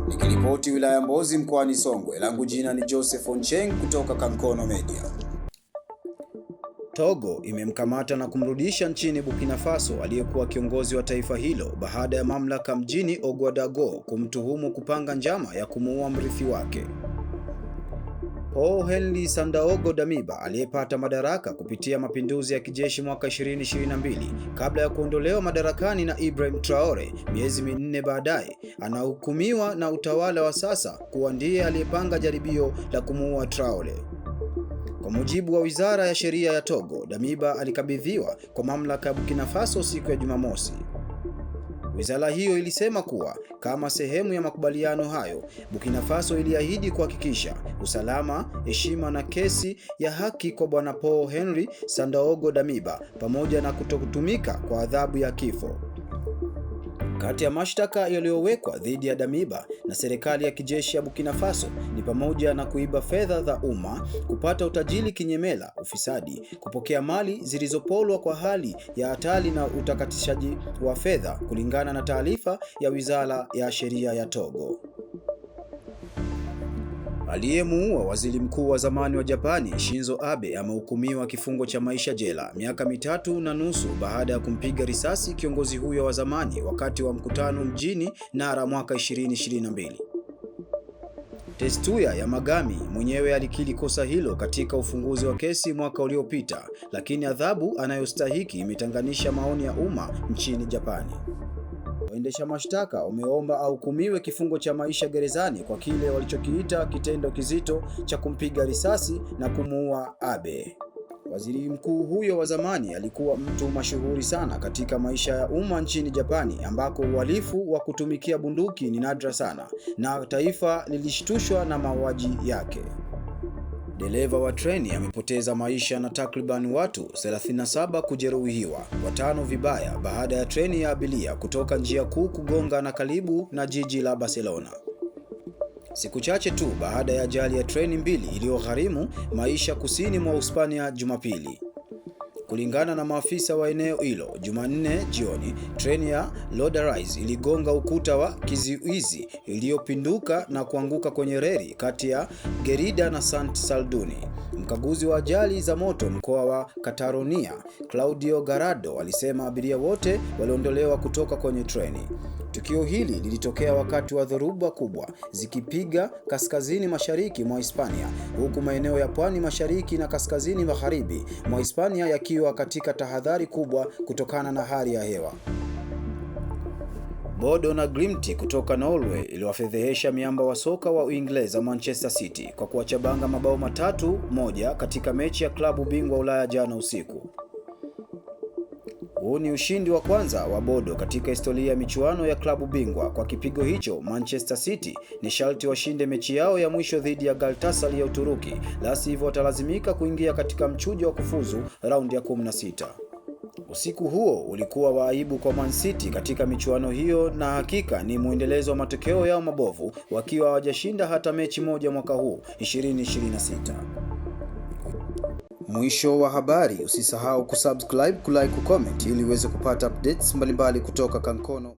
Nikiripoti wilaya Mbozi mkoani Songwe, langu jina ni Joseph Oncheng kutoka Kankono Media. Togo imemkamata na kumrudisha nchini Burkina Faso aliyekuwa kiongozi wa taifa hilo baada ya mamlaka mjini Ouagadougou kumtuhumu kupanga njama ya kumuua mrithi wake. Paul Henri Sandaogo Damiba aliyepata madaraka kupitia mapinduzi ya kijeshi mwaka 2022 kabla ya kuondolewa madarakani na Ibrahim Traore miezi minne baadaye, anahukumiwa na utawala wa sasa kuwa ndiye aliyepanga jaribio la kumuua Traore. Kwa mujibu wa Wizara ya Sheria ya Togo, Damiba alikabidhiwa kwa mamlaka ya Burkina Faso siku ya Jumamosi. Wizara hiyo ilisema kuwa kama sehemu ya makubaliano hayo, Burkina Faso iliahidi kuhakikisha usalama, heshima na kesi ya haki kwa Bwana Paul Henri Sandaogo Damiba pamoja na kutokutumika kwa adhabu ya kifo. Kati ya mashtaka yaliyowekwa dhidi ya Damiba na serikali ya kijeshi ya Burkina Faso ni pamoja na kuiba fedha za umma, kupata utajiri kinyemela, ufisadi, kupokea mali zilizopolwa kwa hali ya hatari na utakatishaji wa fedha, kulingana na taarifa ya Wizara ya Sheria ya Togo. Aliyemuua waziri mkuu wa zamani wa Japani Shinzo Abe amehukumiwa kifungo cha maisha jela miaka 3.5 baada ya kumpiga risasi kiongozi huyo wa zamani wakati wa mkutano mjini Nara mwaka 2022. Tetsuya Yamagami mwenyewe alikiri kosa hilo katika ufunguzi wa kesi mwaka uliopita, lakini adhabu anayostahiki imetenganisha maoni ya umma nchini Japani. Waendesha mashtaka wameomba ahukumiwe kifungo cha maisha gerezani kwa kile walichokiita kitendo kizito cha kumpiga risasi na kumuua Abe. Waziri mkuu huyo wa zamani alikuwa mtu mashuhuri sana katika maisha ya umma nchini Japani, ambako uhalifu wa kutumikia bunduki ni nadra sana na taifa lilishtushwa na mauaji yake. Dereva wa treni amepoteza maisha na takriban watu 37 kujeruhiwa, 5 vibaya baada ya treni ya abiria kutoka njia kuu kugonga na karibu na jiji la Barcelona. Siku chache tu baada ya ajali ya treni mbili iliyogharimu maisha kusini mwa Hispania Jumapili. Kulingana na maafisa wa eneo hilo, Jumanne jioni, treni ya Lodarize iligonga ukuta wa kizuizi iliyopinduka na kuanguka kwenye reli kati ya Gerida na Sant Salduni. Mkaguzi wa ajali za moto mkoa wa Catalonia, Claudio Garado, alisema abiria wote waliondolewa kutoka kwenye treni. Tukio hili lilitokea wakati wa dhoruba kubwa zikipiga kaskazini mashariki mwa Hispania, huku maeneo ya pwani mashariki na kaskazini magharibi mwa Hispania yakiwa katika tahadhari kubwa kutokana na hali ya hewa. Bodo na Glimt kutoka Norway iliwafedhehesha miamba wa soka wa Uingereza Manchester City kwa kuwachabanga mabao 3-1 katika mechi ya klabu bingwa Ulaya jana usiku. Huu ni ushindi wa kwanza wa Bodo katika historia ya michuano ya klabu bingwa. Kwa kipigo hicho, Manchester City ni sharti washinde mechi yao ya mwisho dhidi ya Galatasaray ya Uturuki, la sivyo watalazimika kuingia katika mchujo wa kufuzu raundi ya 16. Usiku huo ulikuwa wa aibu kwa Man City katika michuano hiyo, na hakika ni muendelezo wa matokeo yao mabovu, wakiwa hawajashinda hata mechi moja mwaka huu 2026. Mwisho wa habari. Usisahau kusubscribe, kulike, kucomment ili uweze kupata updates mbalimbali kutoka Kankono.